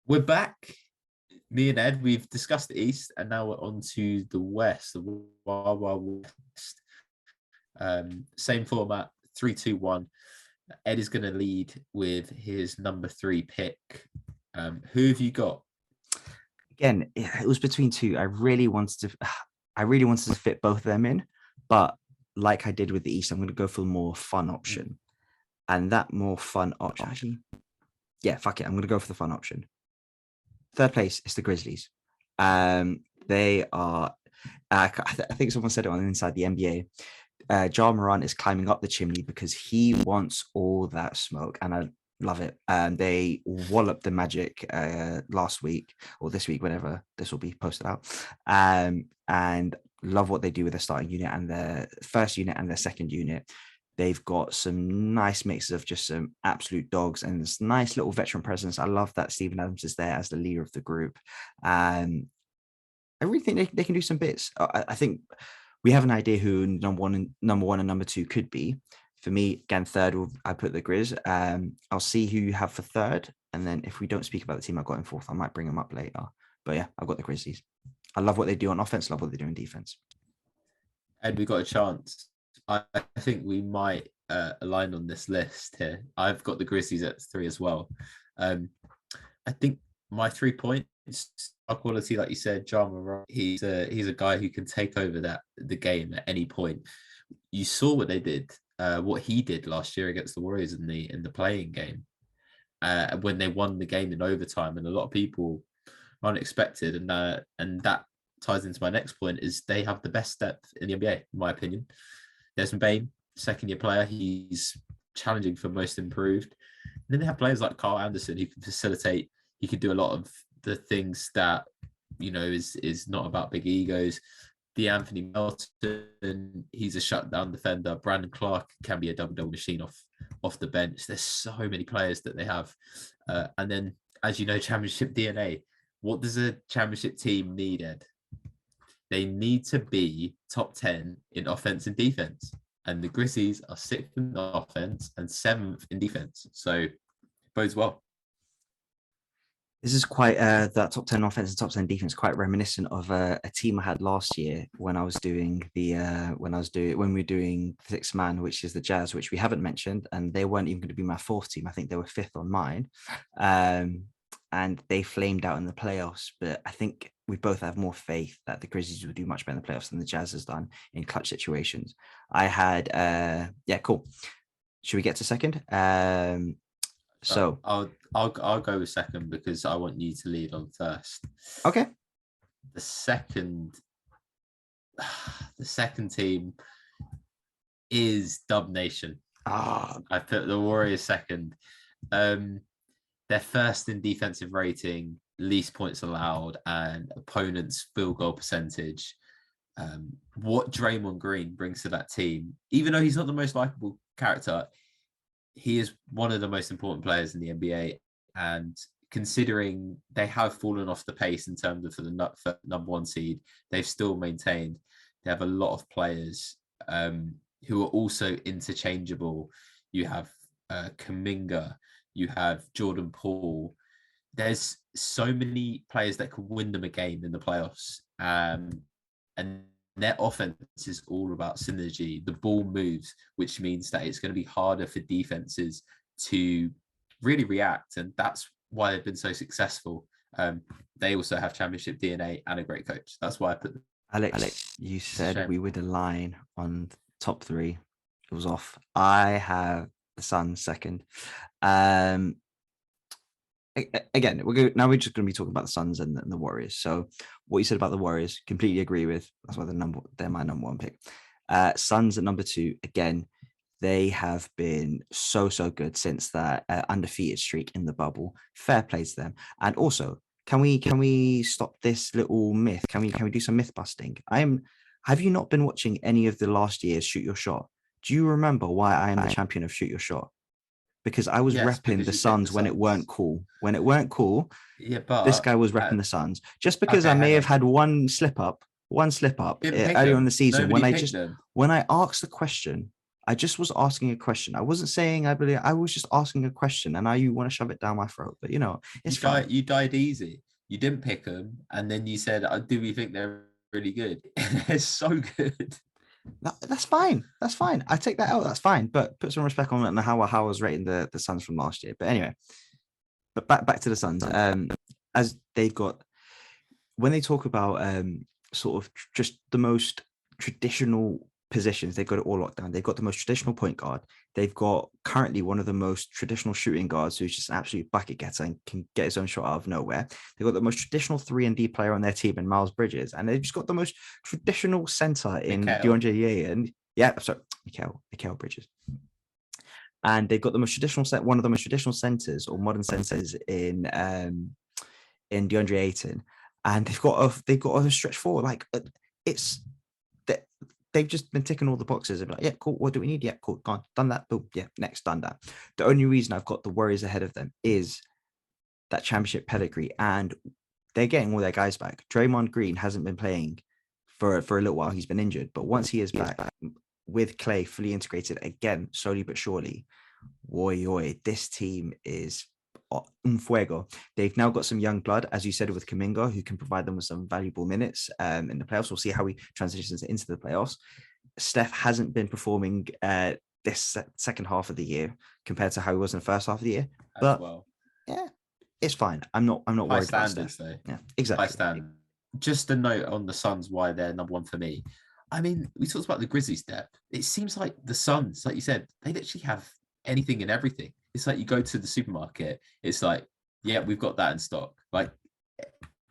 We're back. Me and Ed, we've discussed the East, and now we're on to the West, the Wild Wild West. Same format, 3-2-1. Ed is going to lead with his number 3 pick. Who have you got? Again, it was between two. I really wanted to fit both of them in, but like I did with the East, I'm going to go for the more fun option. And that more fun option, actually, yeah, fuck it. I'm going to go for the fun option. Third place is the Grizzlies. They are, I think someone said it on Inside the NBA. Ja Morant is climbing up the chimney because he wants all that smoke, and I love it. They walloped the Magic last week or this week, whenever this will be posted out. And love what they do with their starting unit and their first unit and their second unit. They've got some nice mixes of just some absolute dogs and this nice little veteran presence. I love that Steven Adams is there as the leader of the group. I really think they can do some bits. I think we have an idea who number one and number 2 could be. For me, again, third, I put the Grizz. I'll see who you have for third. And then if we don't speak about the team I got in fourth, I might bring them up later. But yeah, I've got the Grizzlies. I love what they do on offense, love what they do in defense. And we got a chance. I think we might align on this list here. I've got the Grizzlies at 3 as well. I think my 3 points, our quality, like you said, Ja Morant, he's a guy who can take over the game at any point. You saw what they did, what he did last year against the Warriors in the playing game, when they won the game in overtime, and a lot of people unexpected, and that ties into my next point, is they have the best depth in the NBA, in my opinion. Desmond Bane, second-year player, he's challenging for most improved. And then they have players like Carl Anderson who can facilitate. He could do a lot of the things that, is not about big egos. DeAnthony Melton, he's a shutdown defender. Brandon Clark can be a double-double machine off the bench. There's so many players that they have. And then, as you know, championship DNA. What does a championship team need, Ed? They need to be top 10 in offense and defense. And the Grizzlies are 6th in offense and 7th in defense. So bodes well. This is quite that top 10 offense and top 10 defense, quite reminiscent of a team I had last year when I was doing when we were doing 6 man, which is the Jazz, which we haven't mentioned, and they weren't even going to be my 4th team. I think they were 5th on mine. And they flamed out in the playoffs, but I think we both have more faith that the Grizzlies will do much better in the playoffs than the Jazz has done in clutch situations. I had, cool. Should we get to second? So I'll go with second because I want you to lead on first. Okay. The second team is Dub Nation. I put the Warriors second. They're first in defensive rating, least points allowed, and opponents' field goal percentage. What Draymond Green brings to that team, even though he's not the most likable character, he is one of the most important players in the NBA. And considering they have fallen off the pace in terms of for the number 1 seed, they've still maintained. They have a lot of players who are also interchangeable. You have Kuminga. You have Jordan Poole. There's so many players that could win them a game in the playoffs. And their offense is all about synergy. The ball moves, which means that it's going to be harder for defenses to really react. And that's why they've been so successful. They also have championship DNA and a great coach. That's why I put them. Alex, you said we would align on top 3. It was off. I have the Suns second. Again, we're just going to be talking about the Suns and the Warriors. So what you said about the Warriors, completely agree with. That's why they're my number 1 pick. Suns at number 2. Again, they have been so good since that undefeated streak in the bubble. Fair play to them. And also, can we stop this little myth? Can we do some myth busting? Have you not been watching any of the last year's Shoot Your Shot? Do you remember why I am the champion of Shoot Your Shot? Because I was repping the Suns when it weren't cool. When it weren't cool, but this guy was repping the Suns. Just because I may have had one slip up earlier in the season when I asked the question, I just was asking a question. I wasn't saying I believe. I was just asking a question, and now you want to shove it down my throat. But it's fine. You died easy. You didn't pick them, and then you said, "Do we think they're really good?" They're so good. That's fine. That's fine. I take that out. That's fine. But put some respect on it and how I was rating the Suns from last year. But anyway, back to the Suns. As they've got, when they talk about sort of just the most traditional positions, they've got it all locked down. They've got the most traditional point guard. They've got currently one of the most traditional shooting guards who's just an absolute bucket getter and can get his own shot out of nowhere. They've got the most traditional 3-and-D player on their team in Miles Bridges. And they've just got the most traditional center in DeAndre Ayton. Mikal Bridges. And they've got the most traditional one of the most traditional centers or modern centers in DeAndre Ayton. And they've got a stretch forward. Like it's that they've just been ticking all the boxes. They're like, yeah, cool. What do we need? Yeah, cool. Gone, done that. Boom. Yeah, next, done that. The only reason I've got the Warriors ahead of them is that championship pedigree, and they're getting all their guys back. Draymond Green hasn't been playing for a little while. He's been injured, but once he is back with Clay fully integrated again, slowly but surely, this team is un fuego. They've now got some young blood, as you said, with Kuminga, who can provide them with some valuable minutes in the playoffs. We'll see how he transitions into the playoffs. Steph hasn't been performing this second half of the year compared to how he was in the first half of the year. But yeah, it's fine. I'm not worried about Steph. Though. Yeah, exactly. High standard. Just a note on the Suns, why they're number one for me. I mean, we talked about the Grizzlies depth. It seems like the Suns, like you said, they literally have anything and everything. It's like you go to the supermarket, it's like, yeah, we've got that in stock. Like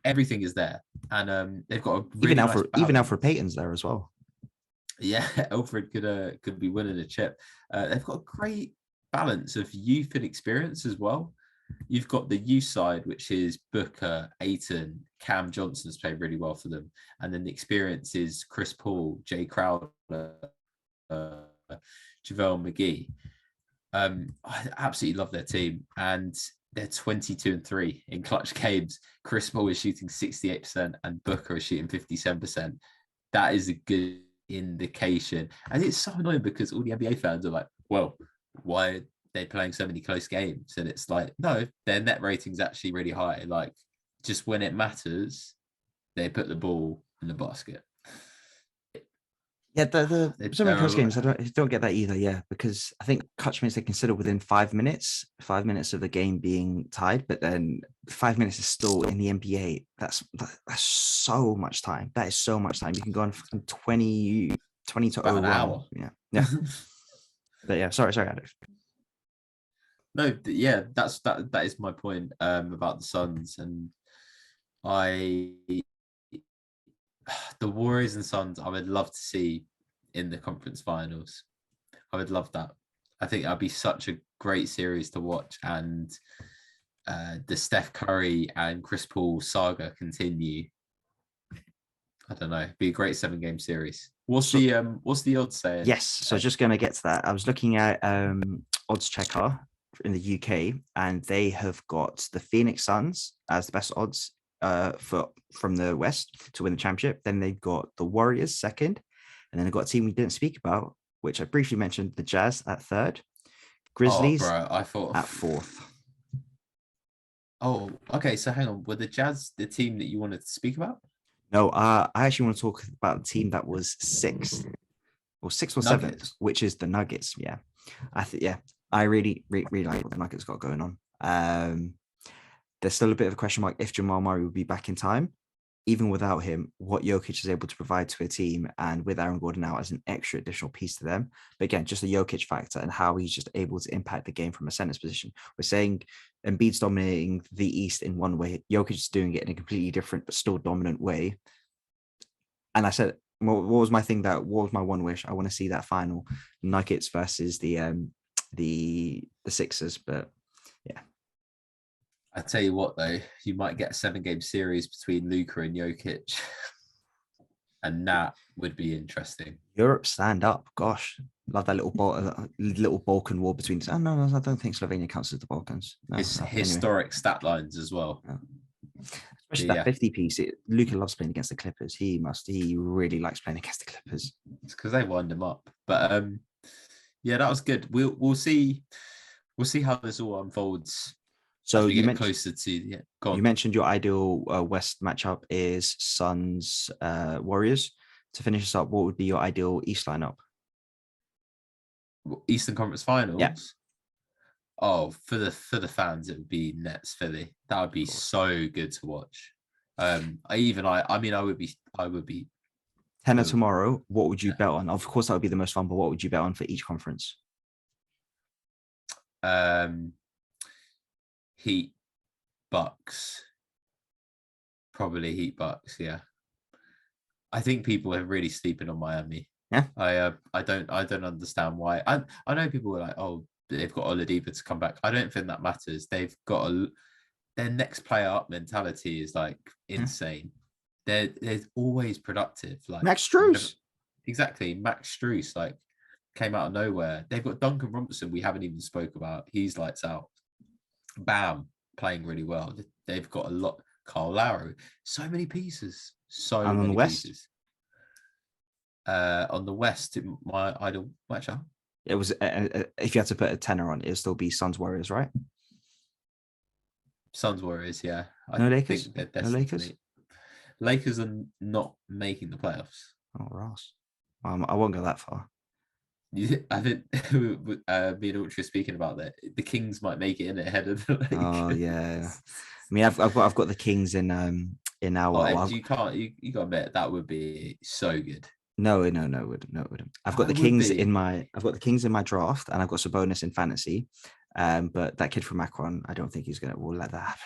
everything is there. And they've got a really even Alfred Payton's there as well. Yeah, Alfred could be winning a chip. They've got a great balance of youth and experience as well. You've got the youth side, which is Booker, Ayton, Cam Johnson has played really well for them. And then the experience is Chris Paul, Jay Crowder, JaVale McGee. I absolutely love their team, and they're 22-3 in clutch games. Chris Paul is shooting 68% and Booker is shooting 57%. That is a good indication. And it's so annoying because all the NBA fans are like, well, why are they playing so many close games? And it's like, no, their net rating's actually really high. Like, just when it matters, they put the ball in the basket. Yeah, the so many close games, I don't get that either. Yeah, because I think clutch minutes they consider within 5 minutes of the game being tied, but then 5 minutes is still in the NBA. That's so much time. That is so much time. You can go on from 20 to about an hour. Yeah. But yeah, sorry, Alex. No, yeah, that is my point about the Suns, and the Warriors and Suns, I would love to see in the conference finals. I would love that. I think that'd be such a great series to watch, and the Steph Curry and Chris Paul saga continue. I don't know. It'd be a great 7-game series. What's the odds saying? Yes, so just going to get to that. I was looking at Odds Checker in the UK, and they have got the Phoenix Suns as the best odds from the West to win the championship. Then they've got the Warriors second, and then they've got a team we didn't speak about, which I briefly mentioned, the Jazz at third, Grizzlies I thought at fourth. Oh, okay. So hang on, were the Jazz the team that you wanted to speak about? No, I actually want to talk about the team that was sixth or seventh, which is the Nuggets. Yeah, I really like what the Nuggets got going on. There's still a bit of a question mark if Jamal Murray will be back in time. Even without him, what Jokic is able to provide to a team, and with Aaron Gordon out as an extra additional piece to them. But again, just the Jokic factor and how he's just able to impact the game from a center's position. We're saying Embiid's dominating the East in one way, Jokic is doing it in a completely different but still dominant way. And I said, what was my one wish? I want to see that final Nuggets versus the Sixers, but yeah. I tell you what, though, you might get a 7-game series between Luka and Jokic, and that would be interesting. Europe, stand up! Gosh, love that little Balkan war between. Oh, no, I don't think Slovenia counts as the Balkans. No, it's historic stat lines as well. Yeah. Especially that 50 piece. Luka loves playing against the Clippers. He really likes playing against the Clippers. It's because they wind him up. But Yeah, that was good. We'll see. We'll see how this all unfolds So as we you get mentioned closer to. Yeah, go you on. mentioned your ideal West matchup is Suns Warriors. To finish us up, what would be your ideal East lineup? Eastern Conference Yeah, Finals. Oh, for the fans, it would be Nets Philly. That would of be course. so good to watch. I mean, I would be Tenner filled. tomorrow. What would you Yeah. bet on? Of course, that would be the most fun. But what would you bet on for each conference? Um, Heat Bucks, probably Heat Bucks. Yeah, I think people are really sleeping on Miami. Yeah, I don't understand why. I know people were like, oh, they've got Oladipo to come back. I don't think that matters. They've got their next player up mentality is like yeah. insane. They're always productive. Like Max whenever, Strus. exactly, Max Struess like came out of nowhere. They've got Duncan Robinson. We haven't even spoke about. He's lights out. Bam, playing really well. They've got a lot. Carl Lowry. So many pieces. So And on the many West, pieces. On the West, my idol matchup. it was if you had to put a tenner on, it'd still be Suns Warriors, right? Suns Warriors, yeah. I No Lakers. think they're No destined to Lakers. meet. Lakers are not making the playoffs. Oh, Ross. I won't go that far. I think me and Ultra speaking about that. The Kings might make it in ahead of the Oh Lakers. yeah. I mean, I've got the Kings in our. Oh, Well, you can't. You got to admit that would be so good. no, it wouldn't. Oh, it would be. I've got the Kings in my draft, and I've got Sabonis in fantasy. But that kid from Akron, I don't think will let that happen.